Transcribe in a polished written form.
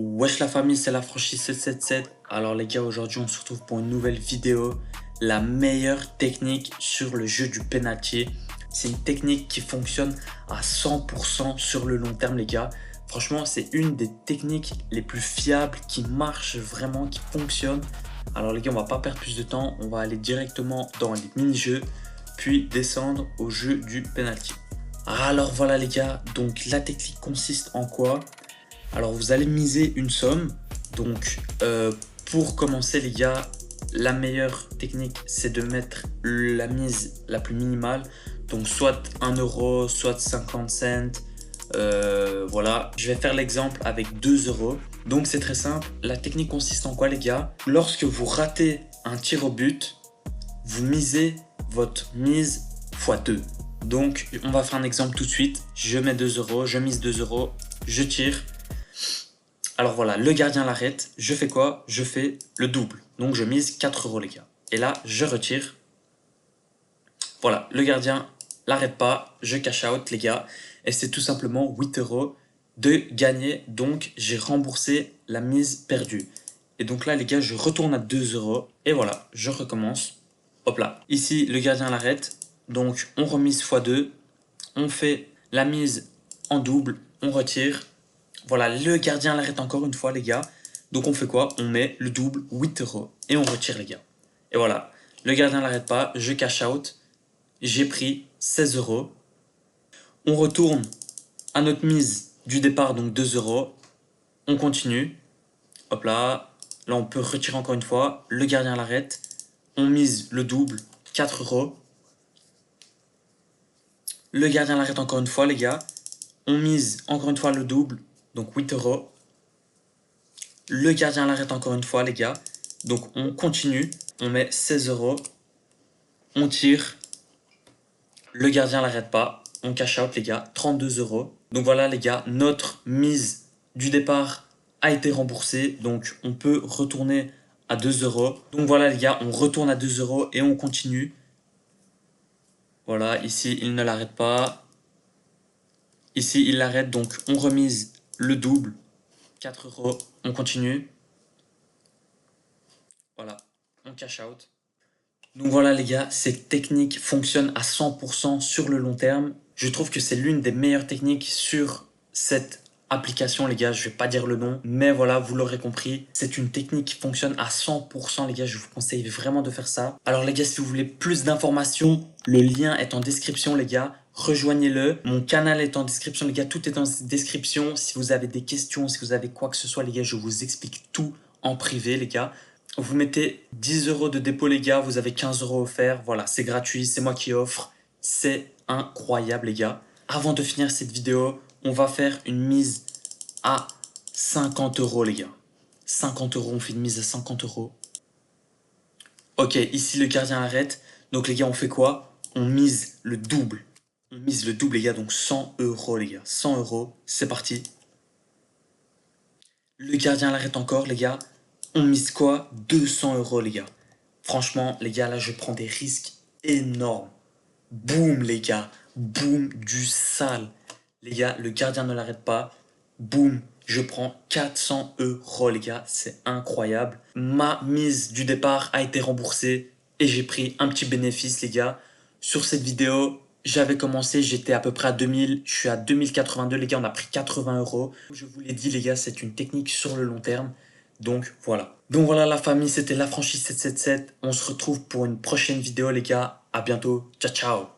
Wesh la famille, c'est la franchise 777. Alors les gars, aujourd'hui on se retrouve pour une nouvelle vidéo. La meilleure technique sur le jeu du penalty. C'est une technique qui fonctionne à 100% sur le long terme les gars. Franchement, c'est une des techniques les plus fiables, qui marche vraiment, qui fonctionne. Alors les gars, on va pas perdre plus de temps. On va aller directement dans les mini-jeux, puis descendre au jeu du penalty. Alors voilà les gars, donc la technique consiste en quoi? Alors vous allez miser une somme. Donc pour commencer les gars, la meilleure technique c'est de mettre la mise la plus minimale. Donc soit 1 euro, soit 50 cents. Voilà, je vais faire l'exemple avec 2 euros. Donc c'est très simple. La technique consiste en quoi les gars? Lorsque vous ratez un tir au but, vous misez votre mise x 2. Donc on va faire un exemple tout de suite. Je mets 2 euros, je mise 2 euros, je tire. Alors voilà, le gardien l'arrête. Je fais quoi? Je fais le double. Donc je mise 4 euros les gars. Et là, je retire. Voilà, le gardien l'arrête pas. Je cash out les gars. Et c'est tout simplement 8 euros de gagner. Donc j'ai remboursé la mise perdue. Et donc là les gars, je retourne à 2 euros. Et voilà, je recommence. Hop là. Ici, le gardien l'arrête. Donc on remise x2. On fait la mise en double. On retire. Voilà, le gardien l'arrête encore une fois les gars. Donc on fait quoi? On met le double, 8 euros. Et on retire les gars. Et voilà, le gardien l'arrête pas. Je cash out. J'ai pris 16 euros. On retourne à notre mise du départ, donc 2 euros. On continue. Hop là. Là on peut retirer encore une fois. Le gardien l'arrête. On mise le double, 4 euros. Le gardien l'arrête encore une fois les gars. On mise encore une fois le double. Donc 8 euros. Le gardien l'arrête encore une fois les gars. Donc on continue. On met 16 euros. On tire. Le gardien l'arrête pas. On cash out les gars. 32 euros. Donc voilà les gars. Notre mise du départ a été remboursée. Donc on peut retourner à 2 euros. Donc voilà les gars. On retourne à 2 euros et on continue. Voilà. Ici il ne l'arrête pas. Ici il l'arrête. Donc on remise le double. 4 euros, on continue. Voilà, on cash out. Donc voilà les gars, cette technique fonctionne à 100% sur le long terme. Je trouve que c'est l'une des meilleures techniques sur cette application les gars. Je vais pas dire le nom, mais voilà, vous l'aurez compris. C'est une technique qui fonctionne à 100% les gars. Je vous conseille vraiment de faire ça. Alors les gars, si vous voulez plus d'informations, le lien est en description les gars. Rejoignez-le. Mon canal est en description les gars. Tout est en description. Si vous avez des questions, si vous avez quoi que ce soit les gars, je vous explique tout en privé les gars. Vous mettez 10 euros de dépôt les gars, vous avez 15 euros offerts. Voilà, c'est gratuit, c'est moi qui offre. C'est incroyable les gars. Avant de finir cette vidéo, on va faire une mise à 50 euros les gars. 50 euros, on fait une mise à 50 euros. Ok, ici le gardien arrête. Donc les gars, on fait quoi? On mise le double. On mise le double les gars, donc 100 euros les gars. 100 euros, c'est parti. Le gardien l'arrête encore les gars. On mise quoi? 200 euros les gars. Franchement les gars, là je prends des risques énormes. Boum les gars. Boum du sale. Les gars, le gardien ne l'arrête pas. Boum, je prends 400 euros les gars. C'est incroyable. Ma mise du départ a été remboursée. Et j'ai pris un petit bénéfice les gars. Sur cette vidéo, j'avais commencé, j'étais à peu près à 2000. Je suis à 2082 les gars, on a pris 80 euros. Je vous l'ai dit les gars, c'est une technique sur le long terme. Donc voilà. Donc voilà la famille, c'était la franchise 777. On se retrouve pour une prochaine vidéo les gars. À bientôt. Ciao ciao.